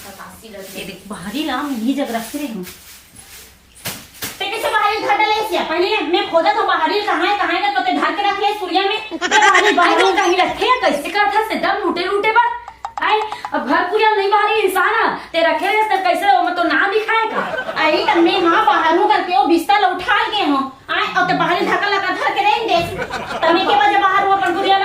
ये देख बाहरी लाम यही जग रख रही हूँ। ते कैसे बाहरी घर डाले इसया पहले मैं खोदा तो बाहरी कहाँ है तो ते ढक के रख ले सूर्या में बाहरी कहीं रखे है कैसे का था से दम लूटे बात आई अब घर पूरा नहीं बाहरी इंसान है ते रखे रहे तो कैसे वो तो नाम दिखाएगा आई तब मैं हां बाहर हूं करके वो बिस्तर उठा के हूं आई और ते बाहरी ढका लगा धर के रख दे तभी के वजह बाहर हुआ अपन पूरा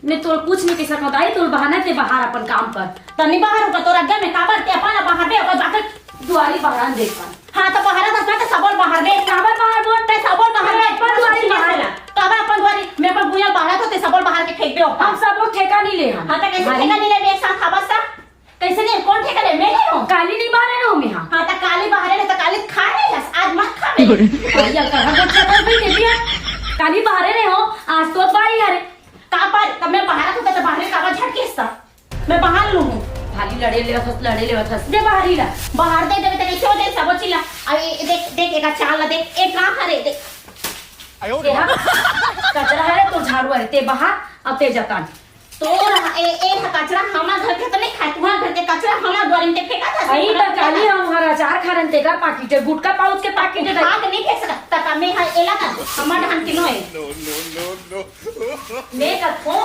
मैं तो कुछ नहीं कैसा बताई तो बहाना ते बाहर अपन काम कर तनी बाहर होगा तो रग में काबर ते अपन बाहर बे और जाकर दुआरी बाहर देख हां तो बाहर तो सबल बाहर बे काबर बाहर बोलते सबल बाहर में पर दुआरी बाहर काबर अपन दुआरी मैं पर बुया बाहर तो ते सबल बाहर के फेंक दे हम सब लोग ठेका नहीं ले हां तो कैसे ठेका नहीं ले एक साथ खाबा सा कैसे नहीं कौन ठेका ले मैं नहीं हूं काली नहीं बाहर है मैं हां तो काली बाहर है तो काली खा ले आज मत खा बे भैया कहां बच्चा कर भी दे दिया काली बाहर है हो आज तो बारी है काबर तब मैं बाहर तो बाहर काबर झटके सा मैं बाहर लूं खाली लड़े ले फस दे बाहरी ला बाहर दे दे कैसे हो दे सब चिल्ला अरे देख एक चाल ला देख एक का हरे देख आयो कचरा है तो झाड़ू है ते बाहर अब ते जतान तो ए कचरा हमारा घर के तो नहीं खाए तुम्हारा घर के कचरा हमारा द्वार में फेंका था आई त काली हमारा चार खारन ते का पाकिट है गुटका पाउच के पाकिट है हां नहीं फेंक सकता त मैं है एला का हमार धान किलो है नो मैं कथो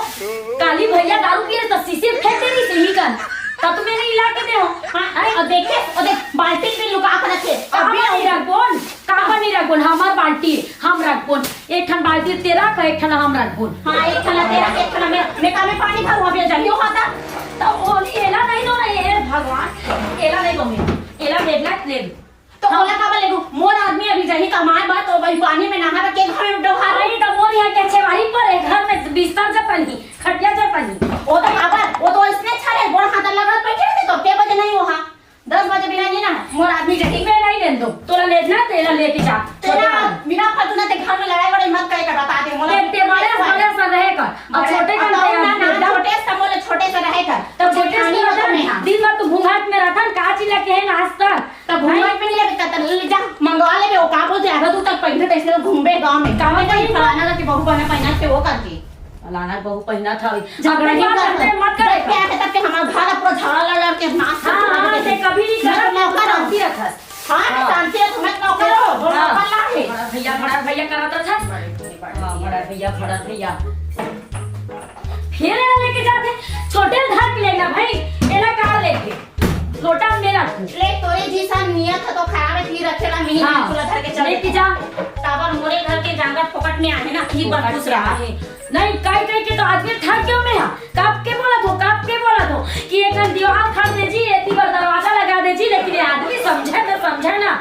काली भैया दारू पिए तो शीशे फेंक देनी सही कर तब तो मैंने इला के दे हो हां और देखे और देख बाल्टी में लुका के रखे अभी नहीं रखबोन काबर नहीं रखबोन हमार बाल्टी हम रखबोन एक ठन बाल्टी तेरा का एक ठन हम रखबोन हां एक ठन तेरा एक ठन मैं का में पानी भरू अभी जलियो खाता तो वो एला नहीं दो ये भगवान एला नहीं दो मैं एला लेला ले तो ओला का ले मोर आदमी अभी जही कमाए बात तो भाई पानी में नहा के घर में डोहा रही तो मोर यहां के छेवारी पर है घर में बिस्तर जपनी खटिया जपनी वो तो आबर वो तो इसने छरे गोड़ हाथ लगा बैठे थे तो के बजे नहीं वहां 10 बजे बिना नहीं ना मोर आदमी जही पे नहीं लेन दो तोला लेना तेरा लेके जा तेरा बिना फतुना ते घर में लड़ाई वड़ाई मत करे का बता दे मोला ते बड़े सा रहेगा और छोटे का छोटे सा मोले छोटे सा रहेगा तब छोटे से दिन भर तू घूंघाट में रहता का चिल्ला के है नाश्ता तब घूंघाट में नहीं लगता त ले जा मंगवा ले वो का बोलते आधा दूर तक पहले तैसे घूमबे गांव में का में कहीं फलाना के बहू बहना पहना के वो करके लाना बहू पहना था झगड़ा ही करते मत करे क्या है तब के हमारा घर पूरा झगड़ा लड़ के नाश हां ते कभी नहीं कर मौका रहती रखस हां शांति है तुम्हें नौकर हो बड़ा है बड़ा भैया करत था हां बड़ा भैया फिर लेके जाते छोटे घर के लेना भाई एला कहां लेके लोटा मेरा ले तोरे जैसा नियत है तो खराब है फिर रखेला नहीं पूरा घर के चले लेके जा ताबर मोरे घर के जांगर फोकट में आने ना ठीक बात खुश रहा है नहीं काई के तो आदमी थक क्यों मैं कब के बोला तो कि एक दीवार खड़ दे जी एती पर दरवाजा लगा दे जी लेकिन ये आदमी समझे ना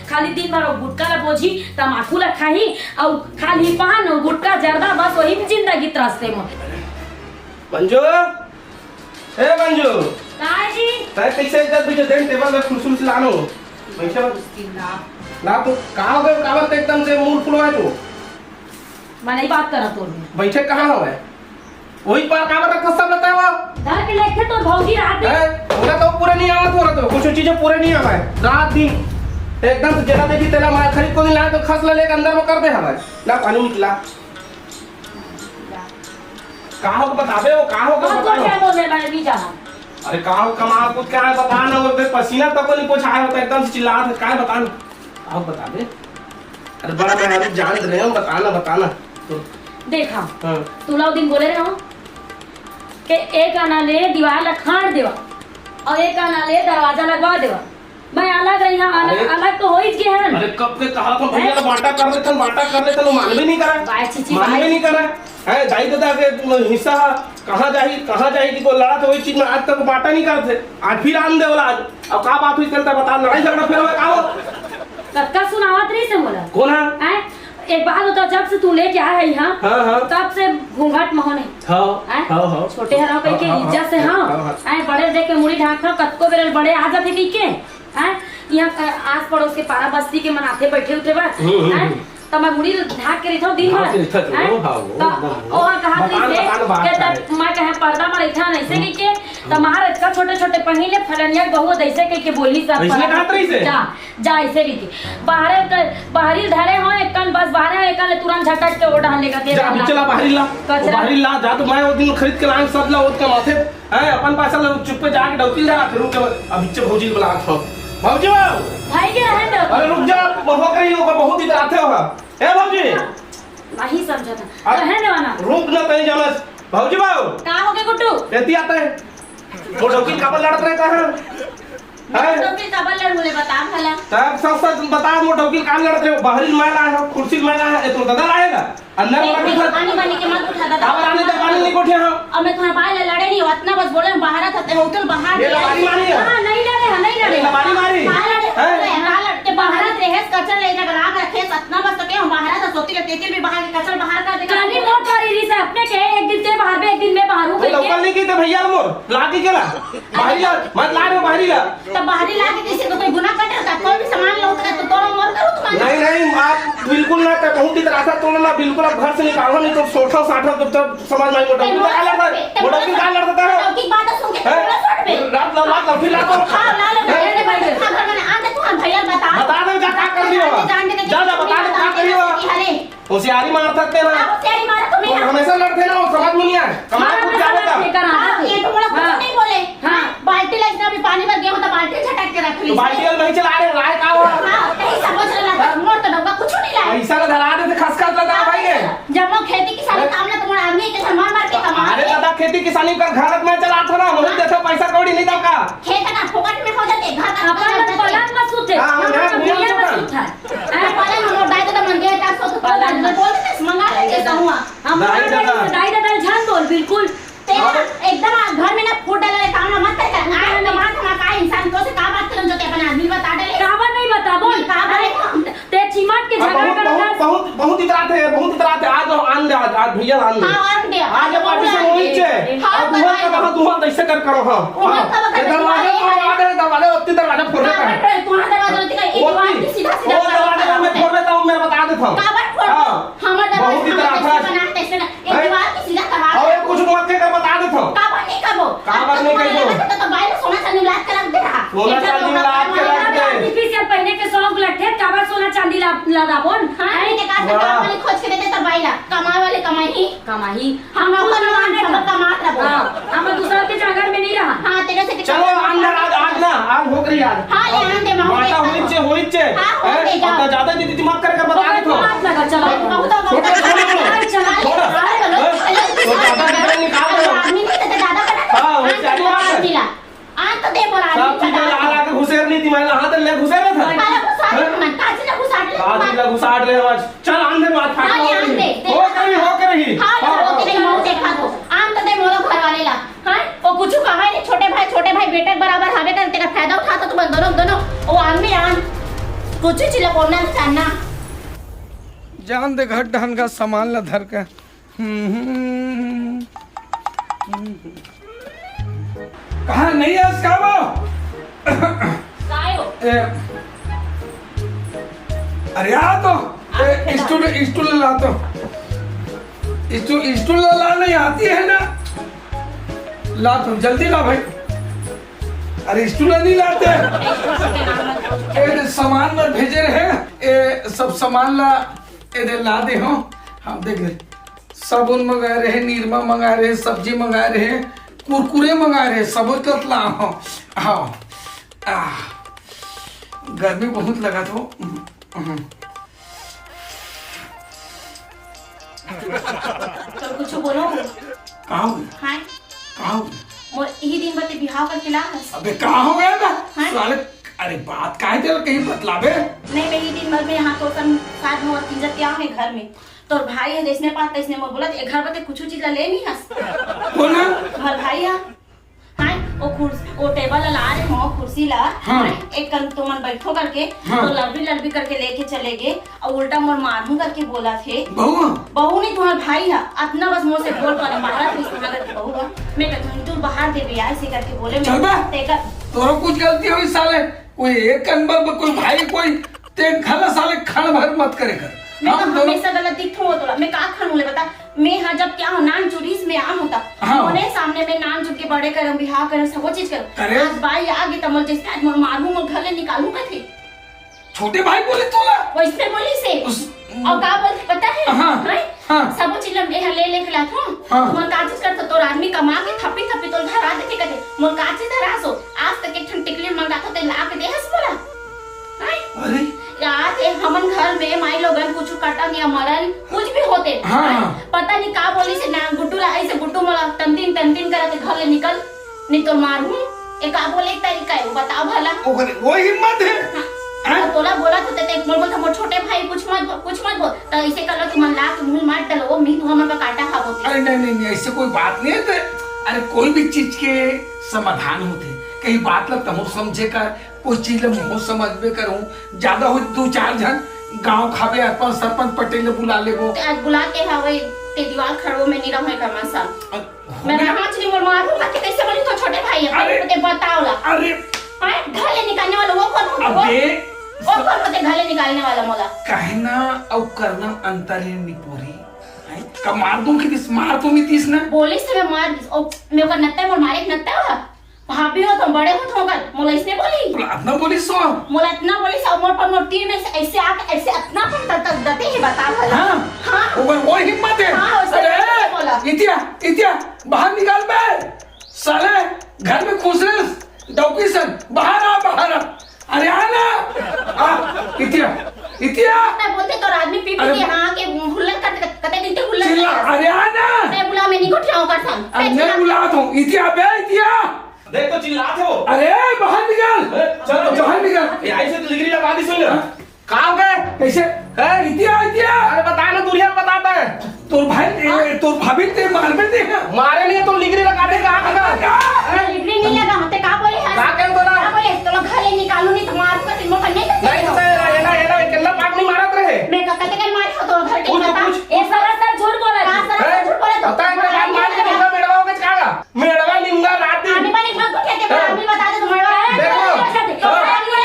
खाली दिन भर गुटका ला बोझी तमाकू ला खाही और खाली पान और गुटका जर्दा बस वही में जिंदगी त्रसते में मंजू ए मंजू काय जी ताय कैसे इज्जत बिजो देन टेबल में खुलसुल से लानो पैसा ला तो का हो गए काबर ते एकदम से मूड फुलवा तो मैं नहीं बात करा तो बैठे कहां हो है वही पर काबर रखा सब बताओ घर के लेके तो भौजी रात में ओरा तो पूरे नहीं आवत हो तो कुछ चीजें पूरे नहीं आवे रात दिन एकदम से जला देखी तेला मार खरीद को ला तो खस लेके अंदर में कर दे हमारे ला पानी निकला का हो बताबे हो का हो क्या बोले मैं नहीं जाना अरे का हो कमा कुछ क्या है बता ना वो पसीना तक नहीं कुछ आया होता एकदम से चिल्ला रहा है बता आओ बता दे अरे बड़ा मैं जान रहे हो बताना तो देखा तू लोग दिन बोले रहे हो कि एक आना ले दीवार लखाड़ देवा और एक आना ले दरवाजा लगवा देवा मैं अलग रही हूं अलग तो हो ही गए हैं अरे कब के कहा था भैया बांटा कर लेते तो मान भी नहीं करा है जाई तो के हिस्सा कहां जाई कि को लड़ा तो वही चीज में आज तक बांटा नहीं करते आज फिर आन दे वाला आज अब का बात हुई चलता बता लड़ाई झगड़ा फिर का हो कक्का सुनावत नहीं से बोला कौन है एक बात होता जब से तू लेके आया है यहाँ हाँ। तब से घूंघट महोने हाँ। छोटे हराव कह के इज्जत से हाँ बड़े देख के मुड़ी ढाक कतको बेरे बड़े आ जाते कह के यहाँ आस पड़ोस के पारा बस्ती के मनाते बैठे उठे बात तब मैं मुड़ी ढाक के रही दिन भर और कहा मैं कहे पर्दा में बैठा नहीं से के तुम्हारे इतना छोटे छोटे पहले फलनिया बहु दैसे के बोली सब ऐसे कहत रही से जा जा ऐसे रीति बाहरी धरे हो एकन बस बाहर एकन तुरंत झटक के ओ डालने का जा अभी चला बाहरी ला जा तो मैं वो दिन खरीद के लाए सब ला ओत के माथे है अपन पैसा ले चुप पे जाके डौकी जा फिर के अभी चे भौजी बुला थो भौजी भाई के रहे दो अरे रुक जा हो कहीं ऊपर बहुत इधर आते हो ए भौजी नहीं समझा था रहने वाला रुक ना कहीं जाना भौजी का हो गए गुड्डू एती आता है वो डौकी कब लड़त रहे कहां है डौकी कब लड़ बोले बता भला तब सब बता वो डौकी कहां लड़त रहे बाहरी में आया है कुर्सी में आया है तो दादा आएगा अंदर वाला पानी पानी के मत उठा दादा पानी दे पानी नहीं कोठे हां अब मैं तुम्हारे बाल लड़े नहीं उतना बस बोले बाहर था होटल बाहर ये लबारी मारी हां नहीं लड़े लबारी मारी के बाहर रहे कचर ले जा राख रखे सतना बस तो के हम बाहर था सोती के तेतिल भी बाहर के कचर बाहर कर देगा कानी मोट करी री से अपने के एक दिन से बाहर में एक दिन में बाहर हूं लोकल नहीं की तो भैया मोर लागी केला बाहरी ला मत ला रे बाहरी ला तो बाहरी ला के किसी को कोई गुनाह कर का कोई भी सामान लो तो तोड़ मोर करो तुम्हारे नहीं आप बिल्कुल ना तो बहुत इधर आसा तोड़ना बिल्कुल आप घर से निकालो नहीं तो 60 तो समझ में मोटा का लड़ता मोटा की का लड़ता है की बात सुन के रात ला फिर ला तो हां ला ले भाई मैंने आंटे तू भैया बता दे क्या कर दियो जा बता दे क्या करियो होशियारी मार सकते ना होशियारी मारा तो मैं हमेशा लड़ते ना वो समझ में नहीं आए कमाल को क्या होता ये तो बोला कुछ नहीं बोले हां बाल्टी ले इसने अभी पानी भर गया तो बाल्टी झटक के रख ली तो बाल्टी नहीं चला रहे राय का हुआ हां कहीं समझ रहा मोर तो डब्बा कुछ नहीं लाया ऐसा का धरा दे खसखस लगा भाई के जब वो खेती किसानी काम ना तुम्हारा आदमी के मार मार के कमा अरे दादा खेती किसानी का घर में चला था ना मुझे देखो पैसा कौड़ी नहीं दो का खेत का फोकट में हो जाते घर का अपन पलान में सुते हां दुनिया में सुता अरे पलान में डाई तो मन गया था तो पलान में बोल दे मंगा ले हुआ हम डाई दादा जान बोल बिल्कुल तेरा एकदम घर में ना फूट डाले काम ना मत कर आए ना मान हम का इंसान तो से का बात करन जो ते अपन आदमी बता दे काबर नहीं बता बोल काबर ते चिमट के झगड़ा कर बहुत इधर आते आज आज भैया आन दे हां आन दे आज पार्टी से होई छे अब दुहर का कहां दुहर ऐसे कर करो हां दरवाजे ओत्ती दरवाजा फोड़ देता है तुम्हारा दरवाजा ओत्ती का एक बार सीधा सीधा वो दरवाजा मैं फोड़ देता हूं मैं बता देता हूं काबर फोड़ हमर दरवाजा बनाते से ना एक दीवार की सीधा करवा और कुछ मत कर बता देता हूं काबर नहीं कहिबो तो बाहर सोना चांदी लाद के रख दे रहा सोना चांदी लाद के रख दे आर्टिफिशियल पहने के 100 लट्ठे काबर सोना चांदी लगा बोल हां ये का काम वाले खोज के देते तरबाईला कमाए वाले कमाई हम अपन मान सब कमात रहो हम दूसरा के जगह में नहीं रहा हां तेरे से चलो अंदर आज ना आज हो गई आज हां ले आन दे माता होई छे पता ज्यादा दीदी मत करके बता दे तो मत लगा चलो बहुत आदमी नहीं तो दादा बना हां वो चालू है आ तो दे बोला सब चीज ला के घुसेर नहीं थी मैंने हाथ ले घुसेर ना था आज ले घुसाड़ ले आज चल अंदर बात फाड़ हो कर रही हां हो के मौत देखा तो आम तो दे मोरो घर वाले ला हां वो कुछ कहा नहीं छोटे भाई बेटे बराबर हवे करते का फायदा उठाता तो बंद दोनों वो आदमी आन कुछ चीज बोलना चाहना जान दे घर ढहन का सामान ला धर के कहा नहीं है अरे आ तो स्टूल ला तो स्टूल ला नहीं आती है ना ला तो जल्दी ला भाई अरे स्टूल नहीं लाते सामान में भेजे रहे सब सामान ला ला दे हो हाँ देख रहे साबुन मंगा रहे निरमा मंगा रहे सब्जी मंगा रहे कुरकुरे मंगा रहे सब ला हो हाँ गर्मी बहुत लगा तो कुछ बोलो कहाँ हां कहाँ मोर यही दिन बते बिहाव करके ला अबे कहाँ हो गया ना साले अरे बात काहे तेरे कहीं बतलावे नहीं मैं यही दिन भर में यहाँ तो कम साथ में और इज्जत क्या है घर में तो भाई है जिसने पास इसने मोर बोला घर बते कुछ चीज ले नहीं हंस कौन है हमार भाई है हां वो टेबल ला रहे हो कुर्सी ला एक कन तो मन बैठो करके तो लड़बी करके लेके चले गए और उल्टा मोर मारू करके बोला थे बहू नहीं तुम्हारा भाई है अपना बस मुंह से बोल पाना बाहर से इस्तेमाल बहू है मैं कहता हूं तू बाहर दे भी ऐसे करके बोले मैं तोरो कुछ गलती हुई साले कोई एक नंबर पर कोई भाई कोई ते खाना साले खान भर मत करे कर मैं तो हमेशा गलत दिखो तो मैं का खान बोले बता मैं हां जब क्या हो नान चोरीस में आम होता हाँ। मोने सामने में नाम जुट के बड़े करम बिहार करम सब चीज अरे। कर आज बाई आ गई तमल जैसे आज मोर मारू मोर घर ले निकालू कथे छोटे भाई बोले तोला वैसे बोली से उस- और का बोलते पता है हाँ, हैं? हाँ। सब चीज ले ले के लात हूं हाँ। मोर का चीज करत तोर आदमी कमा के थप्पी थप्पी तोल धरा देते कथे मोर का चीज धरा सो आज तक एक ठन टिकली मंगा तो ते ला के दे हस बोला हैं? अरे रात है हमन घर में माई लोगन कुछ कटन या मरन कुछ भी होते हाँ। पता नहीं का बोली से ना गुड्डू ला ऐसे गुड्डू मला तंतीन करत घर ले निकल नहीं तो मारू एक का बोले एक तरीका है बताओ भला वो हिम्मत है हाँ, तोला बोला तो ते मोर बोल मोर छोटे भाई कुछ मत बोल तो ऐसे कर लो तुम ला के मुंह मार डलो मी तू हमन का काटा खाबोती अरे नहीं ऐसे कोई बात नहीं है तो अरे कोई भी चीज के समाधान होते कहीं बात लग तमो समझे कर कोई चीज ले मुंह समझबे करूं ज्यादा हो 2-4 जन गांव खाबे अपन सरपंच पटेल बुला लेबो ते आज बुला के हवे ते दीवार खड़ो में नहीं रहे का मसा मैं हाथ नहीं मोर मारू का कैसे बोली तो छोटे भाई अरे। है ते बताओला अरे घर ले निकालने वाला वो कौन होता अबे वो कौन होते घर ले निकालने वाला मोला कहना और करना अंतर है निपोरी हैं? का मार दूं कि दिस मार तो नहीं दिस ना बोली से मैं मार ओ मेरे को नत्ता मोर मारे नत्ता हुआ भाभी हो तुम बड़े हो तो होगा मोला इसने बोली अपना बोली सो मोला इतना बोली सब मोर पर मोर तीन में से ऐसे आके ऐसे इतना पर तक दते ही बता भला हाँ हाँ वो हिम्मत है हाँ, उसने बोला। इतिया बाहर निकाल बे साले घर में खुश रह डौकी सन बाहर आ अरे आना इतिया मैं बोलते तो आदमी पी अरे पी के हां के हुल्लड़ कते दिन ते हुल्लड़ चिल्ला अरे आना मैं बुला मैं नहीं को ठाओ कर सन मैं बुला दूं इतिया देख तो चिल्लाते हो अरे बाहर निकल चलो बाहर निकल ये ऐसे तो डिग्री लगा दी सुन कहाँ हो गए कैसे इतिया अरे बता ना दुनिया बताता है तोर भाभी ते मार में दे मारे नहीं तुम डिग्री लगा दे कहाँ लिबड़ी नहीं लगा मते का बोले है का कहूं तो ना? का बोले तो घर ले निकालू नहीं तो मारू का दिन में नहीं नहीं तो ये ना कितना पाक नहीं मारत रहे मैं कहते के मार तो घर के कुछ बता कुछ। ये सरासर झूठ बोला सरासर झूठ बोले तो पता है मेरा बात मान के मुंगा मेड़वा के कागा मेड़वा निंगा राती आमी पानी खा को कहते हैं आमी बता दे तुम्हारा है देखो।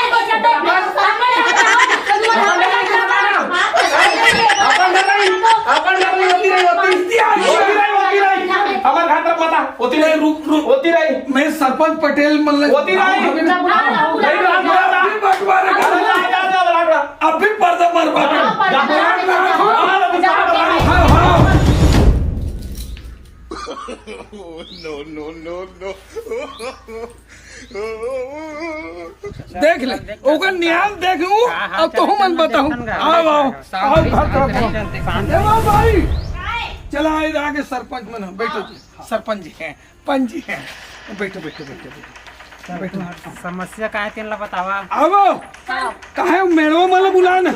अपन होती रही हमार घर तक पता होती रही रुक होती रही मैं सरपंच पटेल मतलब होती रही अब भी पर्दा मरवा देख ले ओकर नियाल देखूं अब तो मन बताऊं आओ भाई चला आगे सरपंच बनो बैठो जी सरपंच जी हैं पंच जी हैं बैठो समस्या का है तेन ला बतावा आओ काहे मेड़ो मला बुलाना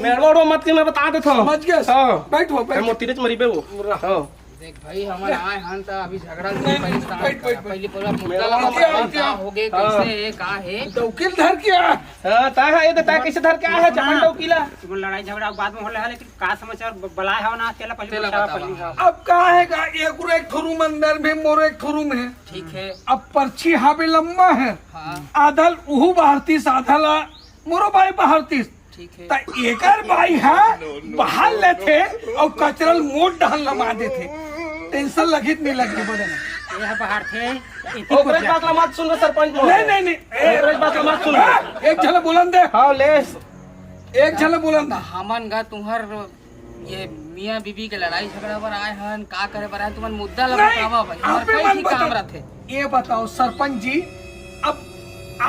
मेड़वा मत के मैं बता देता हूं समझ गया हां बैठो मैं मोतीरे च मरी बे वो हां देख भाई हमारे आए हन त अभी झगड़ा बैठ। पहले पूरा मुद्दा मेरा लगा क्या- का हो गए कैसे का है वकील धर किया हां ता है ये ता कैसे धर के आया है जमन डौकीला तुम लड़ाई झगड़ा बाद में होले है लेकिन का समाचार बलाए हो ना तेला पहले बतावा अब का है का एक रूम अंदर में मोर एक रूम है ठीक है अब पर्ची हावे लंबा है हाँ आधल उहु बाहरतीस आधला मोरो भाई बाहरतीस ठीक है ता एकर भाई है बाहर लेते और कचरल मोट डाल लमा देते टेंशन लगित नहीं लगी बोले ना यह बाहर थे ओकरे बात ला मत सुन सरपंच नहीं ओकरे बात ला मत सुन एक झलक बुलंद दे हां ले एक झलक बुलंद हमन गा तुम्हार ये मियां बीबी के लड़ाई झगड़ा पर आए हन का करे पर आए तुमन मुद्दा ला नहीं, बतावा भाई हमार आप ही कई मत काम बताओ। रहते ये बताओ सरपंच जी अब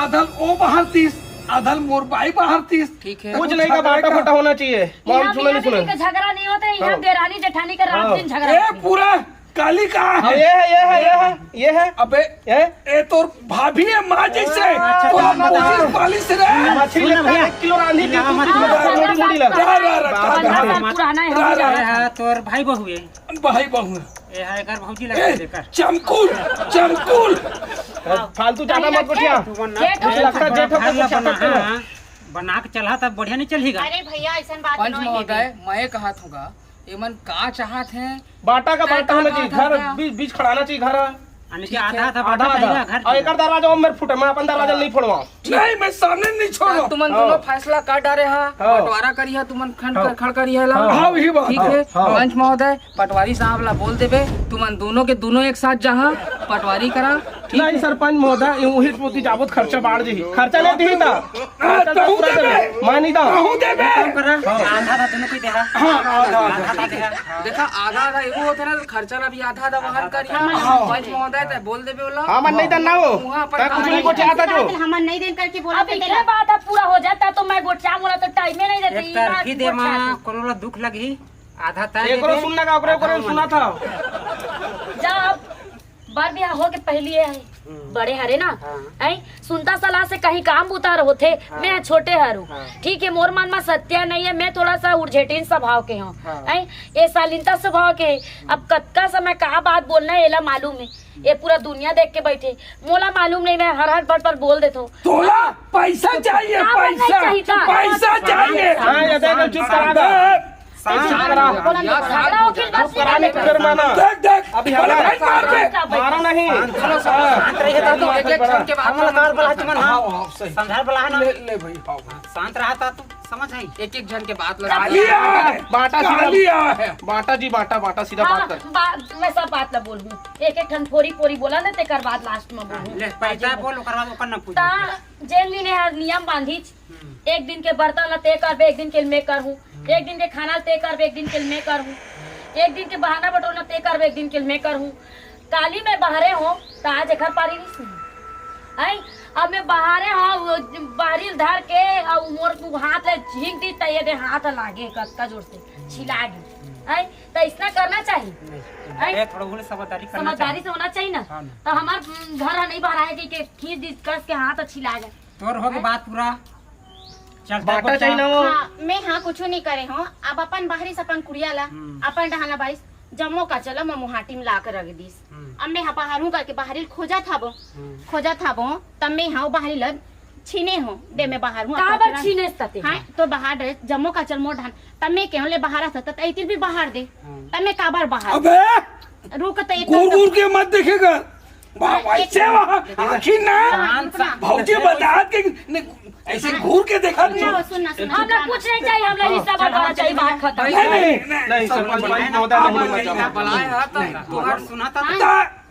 आधल ओ बाहरतीस आधल मोर भाई बाहरतीस ठीक है कुछ नहीं का बाटा फटा होना चाहिए मान सुना नहीं सुना झगड़ा नहीं होता यहाँ देरानी जेठानी का रात दिन झगड़ा ए पूरा काली का हाँ, है ये है अबे ये ए तोर भाभी है माँ जैसे अच्छा, तो अच्छा, आप अच्छा। पालिश रहे मछली लगता है 1 किलो रांधी की हाँ, मोटी मोटी लगा पुराना है ये है तोर भाई बहू है भाई बहू ये है एकर भौजी लगा देकर चमकुल फालतू ज्यादा मत गोठिया मुझे लगता है जेठ भाई ला को बना शक्कर हाँ, बना के चला तब बढ़िया नहीं चलेगा अरे भैया ऐसा बात पंच नहीं है महोदय मैं कहत हूँगा एमन का चाहत हैं बाटा का बाटा होना चाहिए घर हाँ। बीच खड़ाना चाहिए घर आधा आधा और एक दरवाजा मेरे फुटे मैं अपन दरवाजा नहीं फोड़वाऊं। नहीं मैं सामने नहीं छोड़ो। तुमन दोनों फैसला कर डारे हा, बंटवारा करी है, तुमन खंड खड़ करी है ला। हाँ वही बात ठीक है, पंच महोदय पटवारी साहब ला बोल देबे, तुमन दोनों के दोनों एक साथ जहाँ पटवारी करा। नहीं सरपंच महोदय वही पोती जाबत खर्चा बाढ़ जी खर्चा नहीं दी था मैं नहीं था देखा आधा आधा एगो होता ना खर्चा ला भी आधा आधा वहन करी। पंच महोदय ते बोल देबे बोला हाँ मन नहीं था ना वो कुछ नहीं को चाहता जो हम नहीं देन करके बोला अब ये बात अब पूरा हो जाता तो मैं गोचा बोला तो टाइम में नहीं देती। एक तरफी दे मां कोरोना दुख लगी आधा तय एक और सुनने का ओकरे सुना था जब बार बियाह हो के पहली है बड़े हरे ना आई सुनता सलाह से कहीं काम उतार होते मैं छोटे हरू ठीक है मोर मन में सत्य नहीं है मैं थोड़ा सा उर्जेटिन स्वभाव के हूँ आई ये शालीनता स्वभाव के अब कत्का समय कहा बात बोलना है एला मालूम है ये पूरा दुनिया देख के बैठे मोला मालूम नहीं मैं हर बात पर बोल देता हूँ। तोला पैसा चाहिए पैसा चाहिए। हाँ ये देखो चुप करा दो अभी मारो नहीं शांत रहा था तुम समझ आई। एक एक जन के बात बाटा जी बाटा सीधा बात कर मैं सब बात ला बोलूँ एक एक ठन फोरी पोरी बोला ना तेकर बाद लास्ट में बोलूँ पैसा बोल ओकर बाद ओकर ना पूछ जेल में नियम बांधी एक दिन के बर्तन ला ते कर एक दिन के मैं कर हूँ एक दिन के खाना ते कर एक दिन के मैं कर हूँ एक दिन के बहाना बटोरना ते कर एक दिन के मैं कर हूँ काली में बाहरे हो तो आज घर पारी नहीं सुनी आई अब मैं बाहरे हो बाहरी धार के और मोर हाथ झींक दी तो ये हाथ लागे कत्का जोर से छिला दी आई तो इतना करना चाहिए थोड़ा समझदारी से होना चाहिए ना तो हमारे घर नहीं बाहर आए कि खींच दी कस के हाथ छिला जाए तोर हो के बात पूरा बाटा चाहिए ना वो मैं हाँ कुछ नहीं करे हूँ अब अपन बाहरी से अपन कुड़िया ला अपन डहाना बारिश जमो का चलो मैं मुहाटी में ला कर रख दीस अब मैं बाहर हूँ करके बाहरी खोजा था वो तब मैं हाँ बाहरी लग छीने हूँ दे मैं बाहर हूँ हाँ तो बाहर जम्मो का चल मोर ढान तब मैं क्यों ले बाहर आता ऐतिर भी बाहर दे तब मैं काबर बाहर रुक तो के मत देखेगा भौजी बता के ऐसे घूर के देखा हम लोग कुछ नहीं चाहिए हम लोग हिस्सा बताना चाहिए बात खत्म नहीं सरपंच भाई महोदय तुम्हार सुना था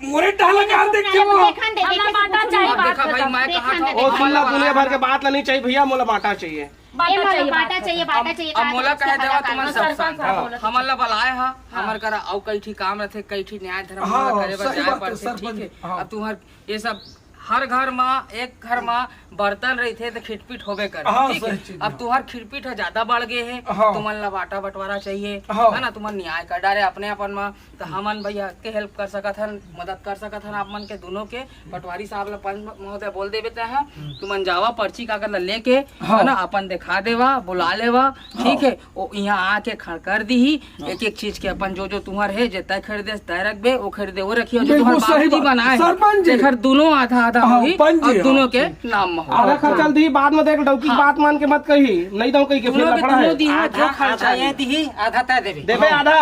मोरे डाला का देख के वो हमें बाटा चाहिए बात भाई मैं कहा था ओ सुनला दुनिया भर के बात नहीं चाहिए भैया मोला बाटा चाहिए बाटा चाहिए अब मोला कहे देवा तुमन सब हमला बलाए हा हमर करा औ कई ठी काम रथे कई ठी न्याय धर्म करे बर जाय पड़थे ठीक है। अब तुहर ये सब हर घर में एक घर में बर्तन रही थे तो खिटपिट होबे कर ठीक है। अब तुहार खिटपिट है ज्यादा बढ़ गए है तुमन ला बाटा बंटवारा चाहिए है ना तुमन न्याय कर डारे अपने अपन में तो हमन भैया के हेल्प कर सकत हन मदद कर सकत हन आप मन के दोनों के पटवारी साहब ला पंच महोदय बोल देबे ते हैं तुमन जावा पर्ची कागज ला लेके है ना अपन दिखा देवा बुला लेवा ठीक है। वो यहाँ आके खड़ कर दी ही एक एक चीज के अपन जो जो तुम्हार है जे तय खरीदे तय रखबे वो खरीदे वो रखियो जो तुम्हार बाबूजी बनाए देखर दोनों आधा आधा होई और दोनों के नाम में आधा खर्चा दी बाद में देख डौकी बात मान के मत कही नहीं दो कही के फिर लफड़ा है जो खर्चा ये दी आधा तय देबे देबे आधा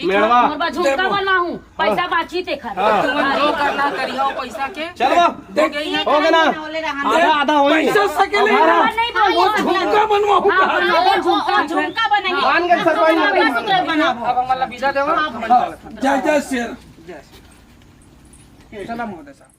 मेड़वा मोर झुमका बनवा हूं पैसा बाची ते खा तुमन जो करना करियो पैसा के चलो हो गया ना आधा आधा होई पैसा सकेले नहीं भाई झुमका बनवा झुमका बनाइए मान के सरपंच बनाओ अब हमला वीजा देवा जय जय शेर चला महोदय साहब।